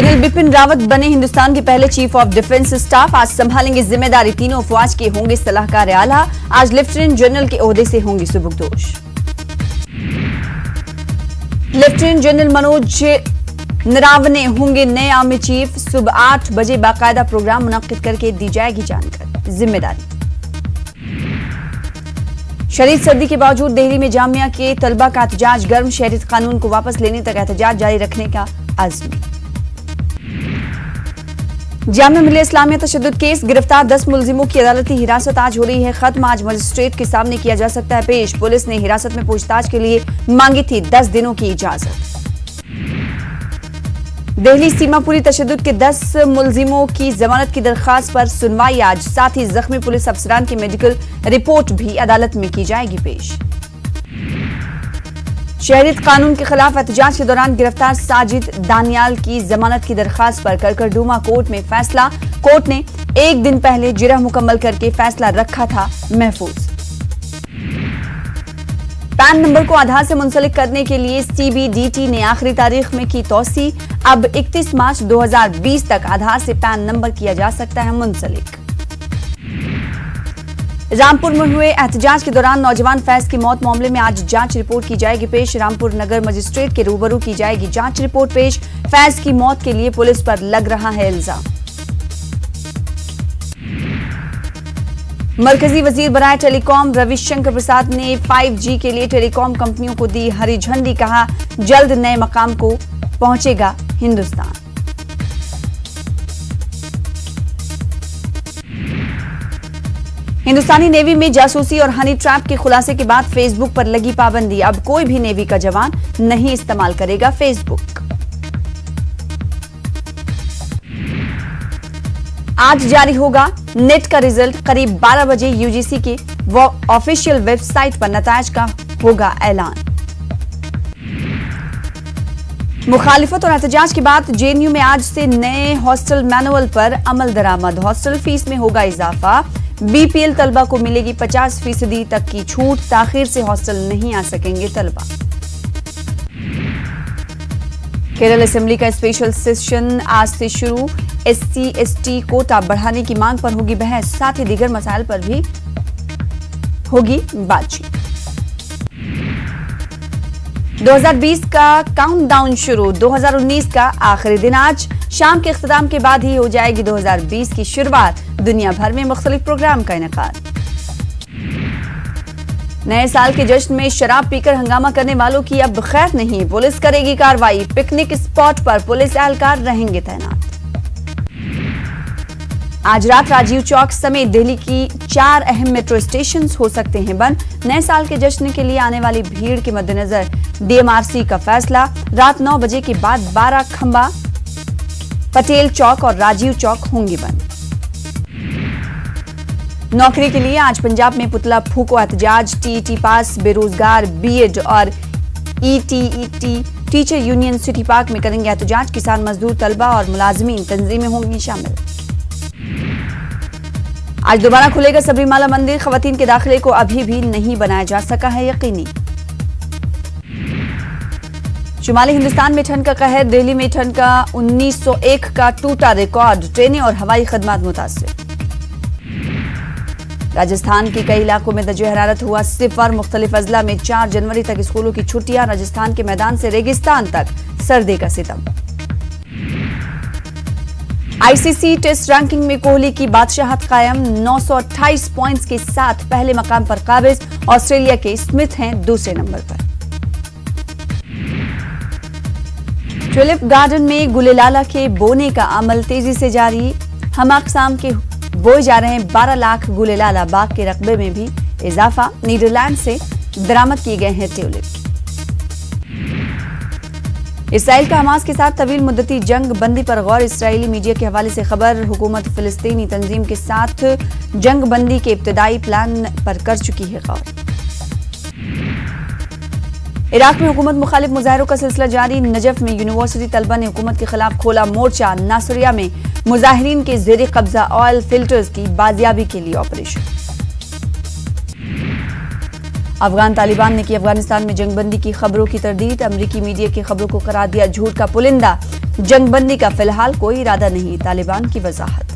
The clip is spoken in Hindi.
जनरल बिपिन रावत बने हिंदुस्तान के पहले चीफ ऑफ डिफेंस स्टाफ। आज संभालेंगे जिम्मेदारी। तीनों अफवाज के होंगे सलाहकार आला। आज लेफ्टिनेंट जनरल के ओहदे से होंगे सुबुकदोश। लेफ्टिनेंट जनरल मनोज नरावने होंगे नए आर्मी चीफ। सुबह 8 बजे बाकायदा प्रोग्राम मुनक्किद करके दी जाएगी जानकारी। जिम्मेदारी। शदीद सर्दी के बावजूद दिल्ली में जामिया के तलबा का एहतजाज गर्म। शहरियत कानून को वापस लेने तक एहतजाज जारी रखने का अज़्म। जामिया मिल्लिया इस्लामिया तशद्दुद केस। गिरफ्तार 10 मुलजिमों की अदालती हिरासत आज हो रही है खत्म। आज मजिस्ट्रेट के सामने किया जा सकता है पेश। पुलिस ने हिरासत में पूछताछ के लिए मांगी थी 10 दिनों की इजाजत। दिल्ली सीमापुरी तशद्दुद के 10 मुलजिमों की जमानत की दरखास्त पर सुनवाई आज। साथ ही जख्मी पुलिस अफसरान की मेडिकल रिपोर्ट भी अदालत में की जाएगी पेश। शहरियत कानून के खिलाफ एहतजाज के दौरान गिरफ्तार साजिद दानियाल की जमानत की दरखास्त पर करकरडूमा कोर्ट में फैसला। कोर्ट ने एक दिन पहले जिरह मुकम्मल करके फैसला रखा था महफूज। पैन नंबर को आधार से मुंसलिक करने के लिए सीबीडीटी ने आखिरी तारीख में की तौसी। अब 31 मार्च 2020 तक आधार से पैन नंबर किया जा सकता है मुंसलिक। रामपुर में हुए एहतजाज के दौरान नौजवान फैज की मौत मामले में आज जांच रिपोर्ट की जाएगी पेश। रामपुर नगर मजिस्ट्रेट के रूबरू की जाएगी जांच रिपोर्ट पेश। फैज की मौत के लिए पुलिस पर लग रहा है इल्जाम। मरकजी वजीर बराए टेलीकॉम रविशंकर प्रसाद ने 5G के लिए टेलीकॉम कंपनियों को दी हरी झंडी। कहा जल्द नए मकाम को पहुंचेगा हिंदुस्तान। हिंदुस्तानी नेवी में जासूसी और हनी ट्रैप के खुलासे के बाद फेसबुक पर लगी पाबंदी। अब कोई भी नेवी का जवान नहीं इस्तेमाल करेगा फेसबुक। आज जारी होगा नेट का रिजल्ट। करीब 12 बजे यूजीसी के ऑफिशियल वेबसाइट पर नतायज का होगा ऐलान। मुखालिफत और एहतजाज के बाद जेएनयू में आज से नए हॉस्टल मैनुअल पर अमल दरामद। हॉस्टल फीस में होगा इजाफा। बीपीएल तलबा को मिलेगी 50% तक की छूट। ताखिर से हॉस्टल नहीं आ सकेंगे तलबा। केरल असेंबली का स्पेशल सेशन आज से शुरू। SC/ST कोटा बढ़ाने की मांग पर होगी बहस। साथ ही दीगर मसाइल पर भी होगी बातचीत। 2020 का काउंटडाउन शुरू। 2019 का आखिरी दिन आज। शाम के इख्तिताम के बाद ही हो जाएगी 2020 की शुरुआत। दुनिया भर में मुख्तलिफ प्रोग्राम का इनेकाद। नए साल के जश्न में शराब पीकर हंगामा करने वालों की अब खैर नहीं। पुलिस करेगी कार्रवाई। पिकनिक स्पॉट पर पुलिस एहलकार रहेंगे तैनात। आज रात राजीव चौक समेत दिल्ली की 4 अहम मेट्रो स्टेशन हो सकते हैं बंद। नए साल के जश्न के लिए आने वाली भीड़ के मद्देनजर डीएमआरसी का फैसला। रात 9 बजे के बाद 12 खंबा, पटेल चौक और राजीव चौक होंगे बंद। नौकरी के लिए आज पंजाब में पुतला फूको एहतजाज। टीईटी पास बेरोजगार बीएड और ईटीईटी टीचर यूनियन सिटी पार्क में करेंगे एहतजाज। किसान मजदूर तलबा और मुलाजमीन तंजीमें होंगी शामिल। आज दोबारा खुलेगा सबरीमाला मंदिर। खवातीन के दाखिले को अभी भी नहीं बनाया जा सका है यकीनी। शुमाली हिंदुस्तान में ठंड का कहर। दिल्ली में ठंड का 1901 का टूटा रिकॉर्ड। ट्रेनें और हवाई खदमात मुतासिर। राजस्थान के कई इलाकों में दर्जे हरारत हुआ 0। मुख्तलिफ अजला में 4 जनवरी तक स्कूलों की छुट्टियां। राजस्थान के मैदान से रेगिस्तान तक सर्दी का सितम। आईसीसी टेस्ट रैंकिंग में कोहली की बादशाहत कायम। 928 पॉइंट्स के साथ पहले मकाम पर काबिज। ऑस्ट्रेलिया के स्मिथ हैं दूसरे नंबर पर। ट्यूलिप गार्डन में गुलेलाला के बोने का अमल तेजी से जारी। हम अक़साम के बोए जा रहे हैं 12 लाख गुलेलाला। बाग के रकबे में भी इजाफा। नीदरलैंड से दरामद किए गए हैं ट्यूलिप। इसराइल का हमास के साथ तवील मुद्दती जंग बंदी पर गौर। इसराइली मीडिया के हवाले से खबर। हुकूमत फिलिस्तीनी तंजीम के साथ जंग बंदी के इब्तिदाई प्लान पर कर चुकी है गौर। इराक में हुकूमत मुखालिफ मुजाहरों का सिलसिला जारी। नजफ में यूनिवर्सिटी तलबा ने हुकूमत के खिलाफ खोला मोर्चा। नासरिया में मुजाहिरीन के जेरे कब्जा ऑयल फिल्टर्स की बाजियाबी के लिए ऑपरेशन। अफगान तालिबान ने की अफगानिस्तान में जंगबंदी की खबरों की तरदीद। अमरीकी मीडिया की खबरों को करार दिया झूठ का पुलिंदा। जंगबंदी का फिलहाल कोई इरादा नहीं, तालिबान की वजाहत।